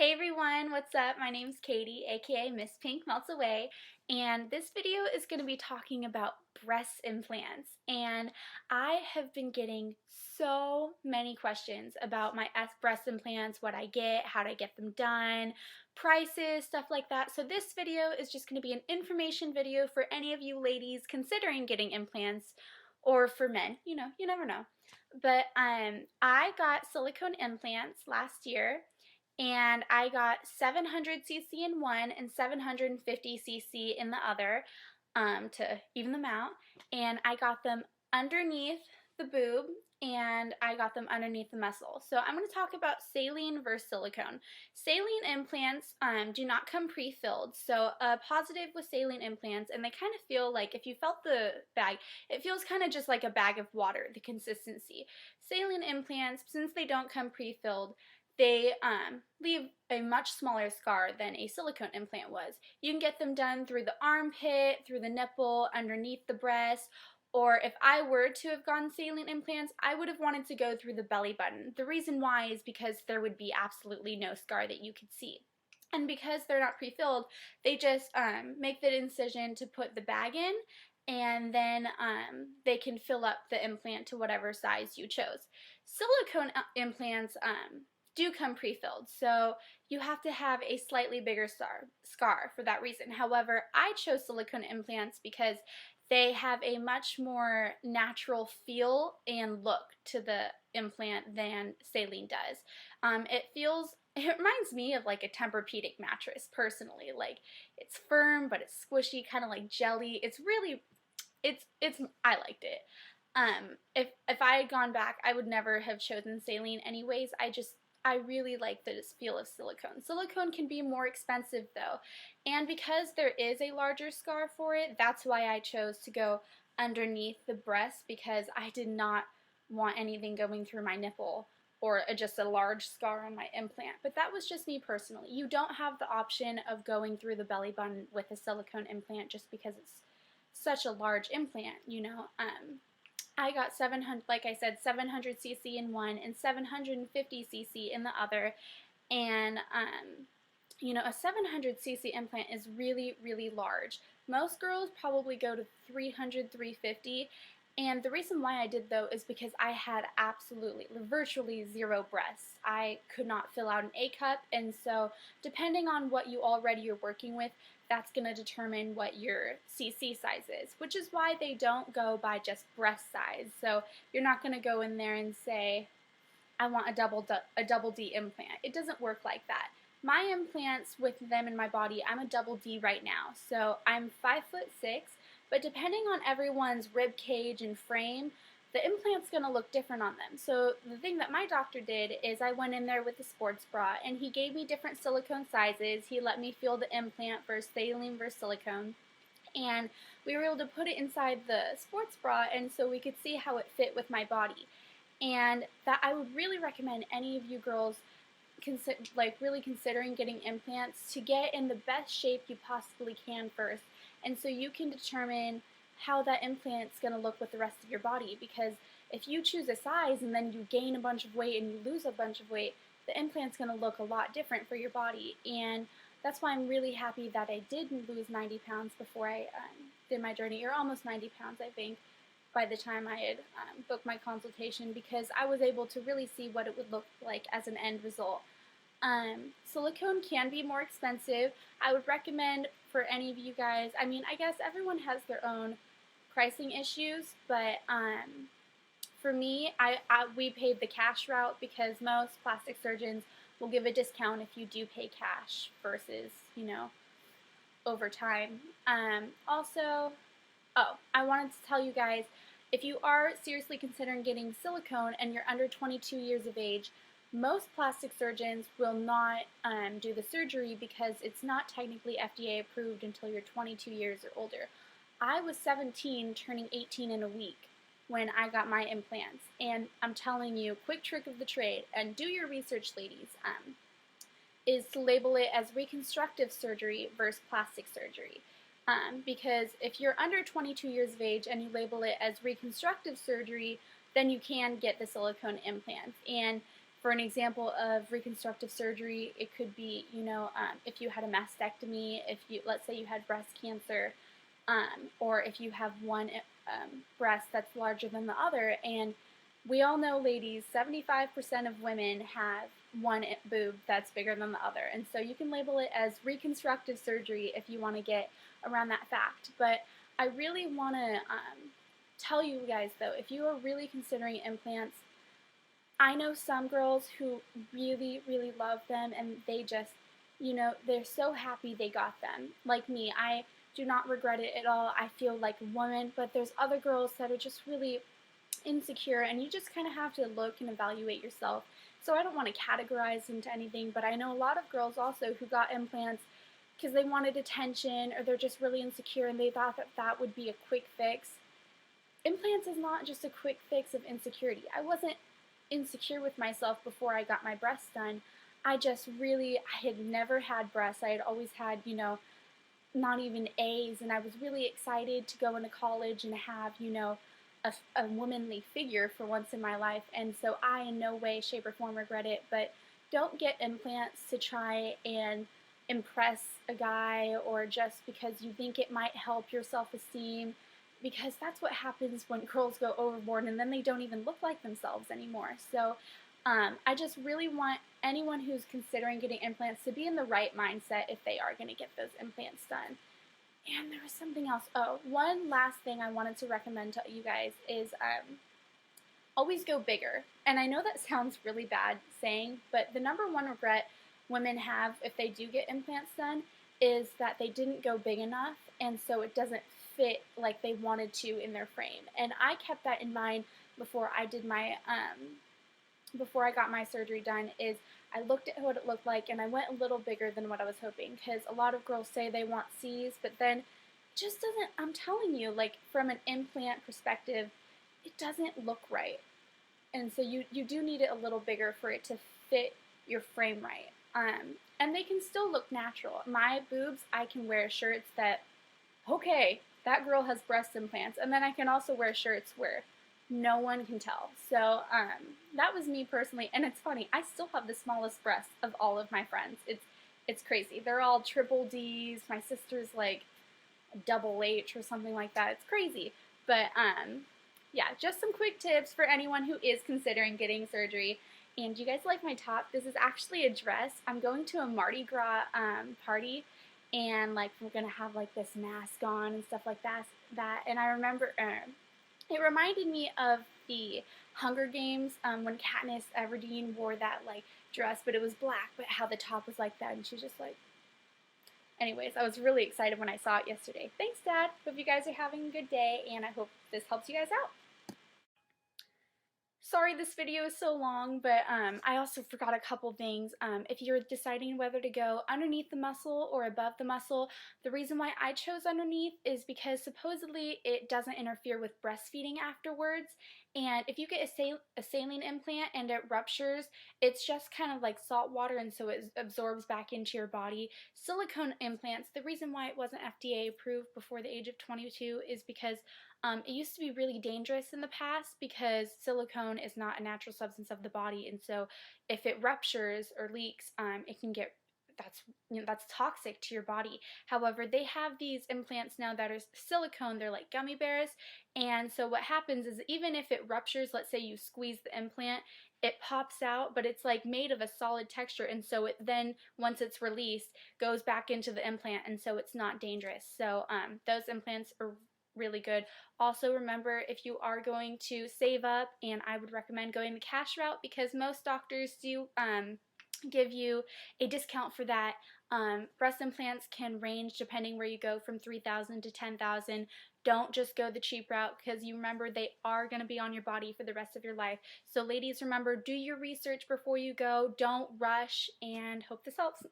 Hey everyone, what's up? My name's Katie, aka Miss Pink Melts Away, and this video is going to be talking about breast implants. And I have been getting so many questions about my breast implants, what I get, how to get them done, prices, stuff like that. So this video is just going to be an information video for any of you ladies considering getting implants, or for men, you never know. But I got silicone implants last year, and I got 700cc in one and 750cc in the other, to even them out. And I got them underneath the boob, and I got them underneath the muscle. So I'm going to talk about saline versus silicone. Saline implants do not come pre-filled. So a positive with saline implants, and they kind of feel like, if you felt the bag, it feels kind of just like a bag of water, the consistency. Saline implants, since they don't come pre-filled, they leave a much smaller scar than a silicone implant was. You can get them done through the armpit, through the nipple, underneath the breast, or if I were to have gone saline implants, I would have wanted to go through the belly button. The reason why is because there would be absolutely no scar that you could see. And because they're not pre-filled, they just make the incision to put the bag in, and then they can fill up the implant to whatever size you chose. Silicone implants do come pre-filled, so you have to have a slightly bigger scar for that reason. However, I chose silicone implants because they have a much more natural feel and look to the implant than saline does. It reminds me of like a Tempur-Pedic mattress, personally. Like, it's firm, but it's squishy, kind of like jelly. I liked it. If I had gone back, I would never have chosen saline anyways. I really like the feel of silicone. Silicone can be more expensive though, and because there is a larger scar for it, that's why I chose to go underneath the breast, because I did not want anything going through my nipple or just a large scar on my implant. But that was just me personally. You don't have the option of going through the belly button with a silicone implant just because it's such a large implant, I got 700, like I said, 700cc in one and 750cc in the other. And, a 700cc implant is really, really large. Most girls probably go to 300, 350. And the reason why I did, though, is because I had virtually zero breasts. I could not fill out an A cup, and so depending on what you already are working with, that's going to determine what your CC size is, which is why they don't go by just breast size. So you're not going to go in there and say, I want a double D implant. It doesn't work like that. My implants, with them in my body, I'm a double D right now. So I'm 5'6", but depending on everyone's rib cage and frame, the implant's going to look different on them. So the thing that my doctor did is I went in there with a sports bra, and he gave me different silicone sizes. He let me feel the implant versus saline versus silicone, and we were able to put it inside the sports bra, and so we could see how it fit with my body. And that I would really recommend any of you girls really considering getting implants to get in the best shape you possibly can first, and so you can determine how that implant's going to look with the rest of your body. Because if you choose a size and then you gain a bunch of weight and you lose a bunch of weight, the implant's going to look a lot different for your body. And that's why I'm really happy that I did lose 90 pounds before I did my journey, or almost 90 pounds, I think, by the time I had booked my consultation, because I was able to really see what it would look like as an end result. Silicone can be more expensive. I would recommend for any of you guys, I guess everyone has their own pricing issues, but for me, we paid the cash route because most plastic surgeons will give a discount if you do pay cash versus, over time. Also, I wanted to tell you guys, if you are seriously considering getting silicone and you're under 22 years of age, most plastic surgeons will not do the surgery because it's not technically FDA approved until you're 22 years or older. I was 17, turning 18 in a week when I got my implants, and I'm telling you, quick trick of the trade, and do your research, ladies, is to label it as reconstructive surgery versus plastic surgery. Because if you're under 22 years of age and you label it as reconstructive surgery, then you can get the silicone implants. And For an example of reconstructive surgery, it could be, if you had a mastectomy, if you, let's say you had breast cancer, or if you have one breast that's larger than the other. And we all know, ladies, 75% of women have one boob that's bigger than the other. And so you can label it as reconstructive surgery if you want to get around that fact. But I really want to tell you guys, though, if you are really considering implants, I know some girls who really, really love them, and they just, they're so happy they got them. Like me, I do not regret it at all. I feel like a woman, but there's other girls that are just really insecure, and you just kind of have to look and evaluate yourself. So I don't want to categorize into anything, but I know a lot of girls also who got implants because they wanted attention, or they're just really insecure and they thought that that would be a quick fix. Implants is not just a quick fix of insecurity. I wasn't insecure with myself before I got my breasts done. I had never had breasts. I had always had, not even A's, and I was really excited to go into college and have, a womanly figure for once in my life. And so I in no way, shape, or form regret it. But don't get implants to try and impress a guy, or just because you think it might help your self-esteem, because that's what happens when girls go overboard and then they don't even look like themselves anymore. So I just really want anyone who's considering getting implants to be in the right mindset if they are going to get those implants done. And there was something else. Oh, one last thing I wanted to recommend to you guys is always go bigger. And I know that sounds really bad saying, but the number one regret women have if they do get implants done is that they didn't go big enough, and so it doesn't fit like they wanted to in their frame. And I kept that in mind before I did my before I got my surgery done. Is I looked at what it looked like, and I went a little bigger than what I was hoping, because a lot of girls say they want C's, but then it just doesn't, I'm telling you, like from an implant perspective, it doesn't look right. And so you do need it a little bigger for it to fit your frame right. And they can still look natural. My boobs, I can wear shirts that, okay, that girl has breast implants. And then I can also wear shirts where no one can tell. So that was me personally. And it's funny, I still have the smallest breasts of all of my friends. It's crazy. They're all triple D's. My sister's like double H or something like that. It's crazy. But yeah, just some quick tips for anyone who is considering getting surgery. And you guys like my top? This is actually a dress. I'm going to a Mardi Gras party, and like we're gonna have like this mask on and stuff like that. And I remember it reminded me of the Hunger Games when Katniss Everdeen wore that like dress, but it was black, but how the top was like that, and she was just like. Anyways, I was really excited when I saw it yesterday. Thanks, Dad. Hope you guys are having a good day, and I hope this helps you guys out. Sorry this video is so long, but I also forgot a couple things. If you're deciding whether to go underneath the muscle or above the muscle, the reason why I chose underneath is because supposedly it doesn't interfere with breastfeeding afterwards. And if you get a saline implant and it ruptures, it's just kind of like salt water, and so it absorbs back into your body. Silicone implants, the reason why it wasn't FDA approved before the age of 22 is because it used to be really dangerous in the past, because silicone is not a natural substance of the body, and so if it ruptures or leaks, it can get that's toxic to your body. However, they have these implants now that are silicone. They're like gummy bears, and so what happens is even if it ruptures, let's say you squeeze the implant, it pops out, but it's like made of a solid texture, and so it then, once it's released, goes back into the implant, and so it's not dangerous. So those implants are really good. Also, remember, if you are going to save up, and I would recommend going the cash route, because most doctors do give you a discount for that. Breast implants can range, depending where you go, from $3,000 to $10,000. Don't just go the cheap route, because you remember they are going to be on your body for the rest of your life. So ladies, remember, do your research before you go. Don't rush, and hope this helps.